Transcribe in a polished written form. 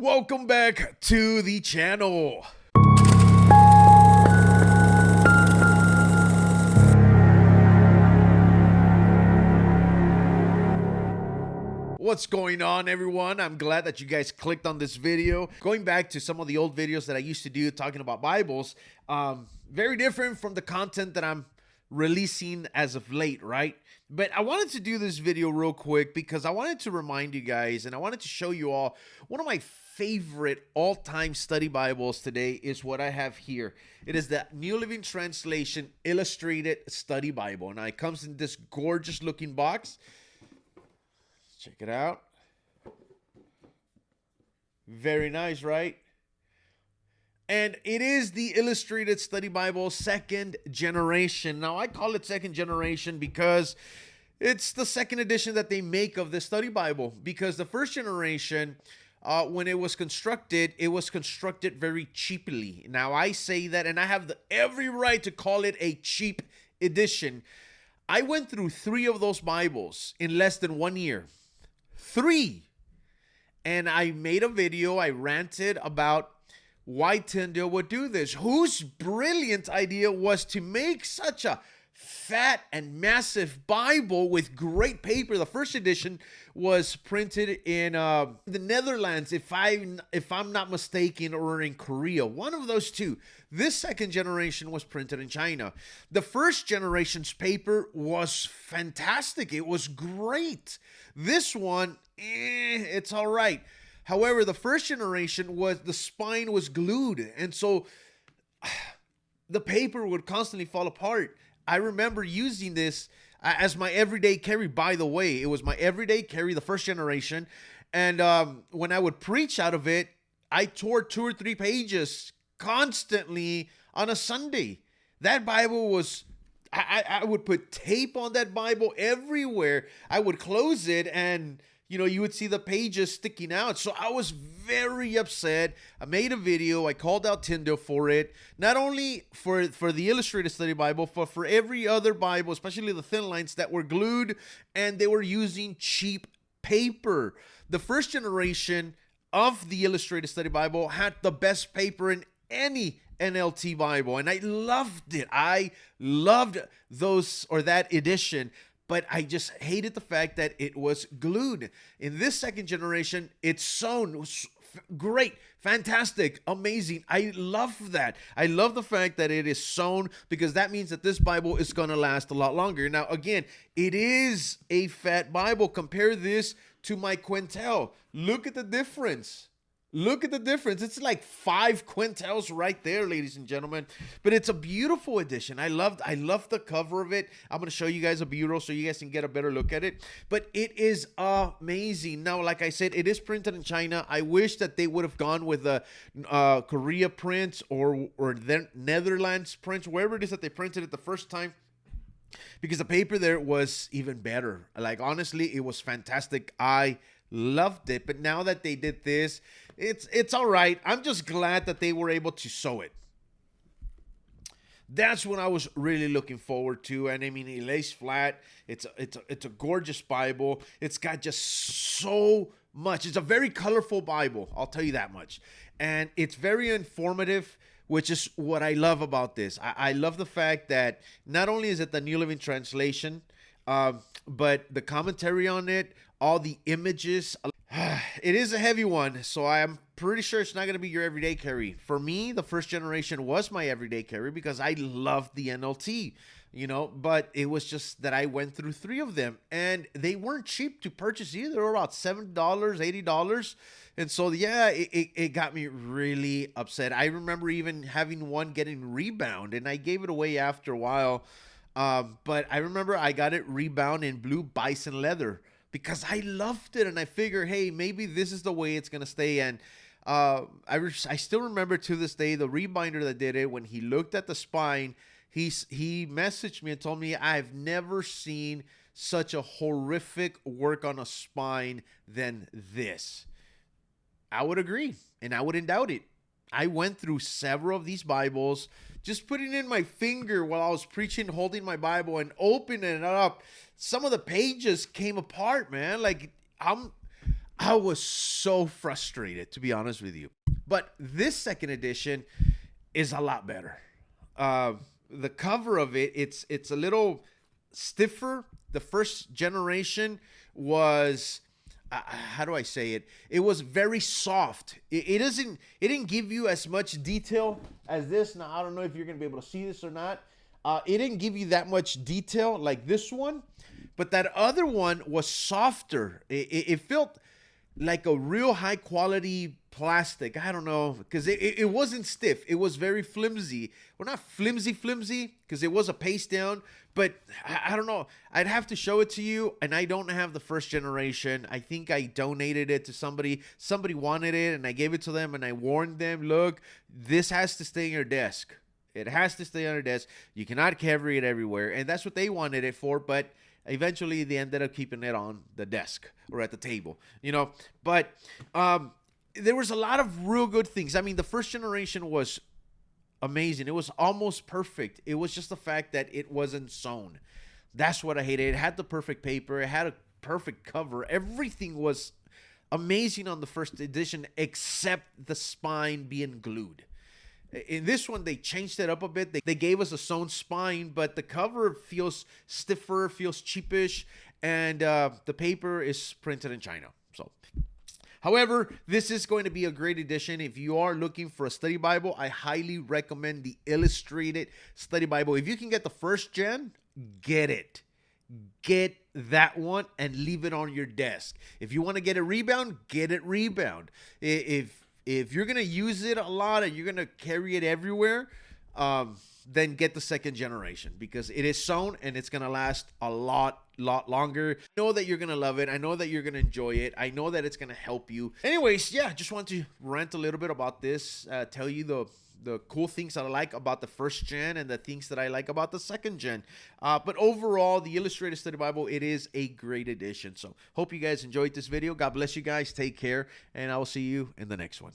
Welcome back to the channel. What's going on, everyone? I'm glad that you guys clicked on this video. Going back to some of the old videos that I used to do talking about Bibles, very different from the content that I'm releasing as of late, right? But I wanted to do this video real quick because I wanted to remind you guys and I wanted to show you all one of my favorite all-time study Bibles today is what I have here. It is the New Living Translation Illustrated Study Bible. Now, it comes in this gorgeous looking box. Check it out. Very nice, right? And it is the Illustrated Study Bible second generation. Now, I call it second generation because it's the second edition that they make of the study Bible. Because the first generation, when it was constructed very cheaply. Now, I say that, and I have every right to call it a cheap edition. I went through 3 of those Bibles in less than 1 year. 3. And I made a video. I ranted about why Tyndale would do this. Whose brilliant idea was to make such a fat and massive Bible with great paper. The first edition was printed in the Netherlands, if I'm not mistaken, or in Korea. One of those two. This second generation was printed in China. The first generation's paper was fantastic. It was great. This one, it's all right. However, the first generation the spine was glued, and so the paper would constantly fall apart. I remember using this as my everyday carry. By the way, it was my everyday carry, the first generation. And when I would preach out of it, I tore 2 or 3 pages constantly on a Sunday. That Bible was, I would put tape on that Bible everywhere. I would close it and you would see the pages sticking out. So I was very upset. I made a video. I called out Tyndale for it. Not only for the Illustrated Study Bible, but for every other Bible, especially the thin lines that were glued and they were using cheap paper. The first generation of the Illustrated Study Bible had the best paper in any NLT Bible, and I loved it. I loved that edition. But I just hated the fact that it was glued. In this second generation, it's sewn. It was great, fantastic, amazing. I love that. I love the fact that it is sewn because that means that this Bible is going to last a lot longer. Now, again, it is a fat Bible. Compare this to my Quintel. Look at the difference. Look at the difference. It's like 5 quintels right there, ladies and gentlemen. But it's a beautiful edition. I love the cover of it. I'm going to show you guys a bureau so you guys can get a better look at it. But it is amazing. Now, like I said, it is printed in China. I wish that they would have gone with the Korea prints or the Netherlands prints, wherever it is that they printed it the first time. Because the paper there was even better. Like, honestly, it was fantastic. I loved it. But now that they did this, it's all right. I'm just glad that they were able to sew it. That's what I was really looking forward to. And I mean, it lays flat. It's a gorgeous Bible. It's got just so much. It's a very colorful Bible, I'll tell you that much. And it's very informative, which is what I love about this. I love the fact that not only is it the New Living Translation, but the commentary on it, all the images. It is a heavy one, so I'm pretty sure it's not going to be your everyday carry. For me, the first generation was my everyday carry because I loved the NLT, but it was just that I went through 3 of them, and they weren't cheap to purchase either. They were about $7, $80. And so, yeah, it got me really upset. I remember even having one getting rebound, and I gave it away after a while. But I remember I got it rebound in blue bison leather because I loved it, and I figured, hey, maybe this is the way it's going to stay. And I still remember to this day the rebinder that did it. When he looked at the spine, he messaged me and told me, I've never seen such a horrific work on a spine than this. I would agree, and I wouldn't doubt it. I went through several of these Bibles, just putting in my finger while I was preaching, holding my Bible and opening it up. Some of the pages came apart, man. Like, I was so frustrated, to be honest with you. But this second edition is a lot better. The cover of it's a little stiffer. The first generation was how do I say it? It was very soft. It didn't give you as much detail as this. Now I don't know if you're gonna be able to see this or not. It didn't give you that much detail like this one, but that other one was softer. It felt like a real high quality plastic. I don't know, because it wasn't stiff. It was very flimsy. Well, not flimsy because it was a paste down, but I don't know. I'd have to show it to you, and I don't have the first generation. I think I donated it to somebody. Somebody wanted it, and I gave it to them, and I warned them, look, this has to stay in your desk. It has to stay on your desk. You cannot carry it everywhere, and that's what they wanted it for, but eventually they ended up keeping it on the desk or at the table, but there was a lot of real good things. I mean, the first generation was amazing. It was almost perfect. It was just the fact that it wasn't sewn. That's what I hated. It had the perfect paper. It had a perfect cover. Everything was amazing on the first edition except the spine being glued. In this one, they changed it up a bit. They gave us a sewn spine, but the cover feels stiffer, feels cheapish, and the paper is printed in China. So, however, this is going to be a great edition. If you are looking for a study Bible, I highly recommend the Illustrated Study Bible. If you can get the first gen, get it. Get that one and leave it on your desk. If you want to get it rebound, get it rebound. If you're going to use it a lot and you're going to carry it everywhere, then get the second generation because it is sewn and it's going to last a lot longer. I know that you're going to love it. I know that you're going to enjoy it. I know that it's going to help you. Anyways, yeah, just want to rant a little bit about this, tell you the cool things that I like about the first gen and the things that I like about the second gen. But overall, the Illustrated Study Bible, it is a great edition. So hope you guys enjoyed this video. God bless you guys. Take care. And I will see you in the next one.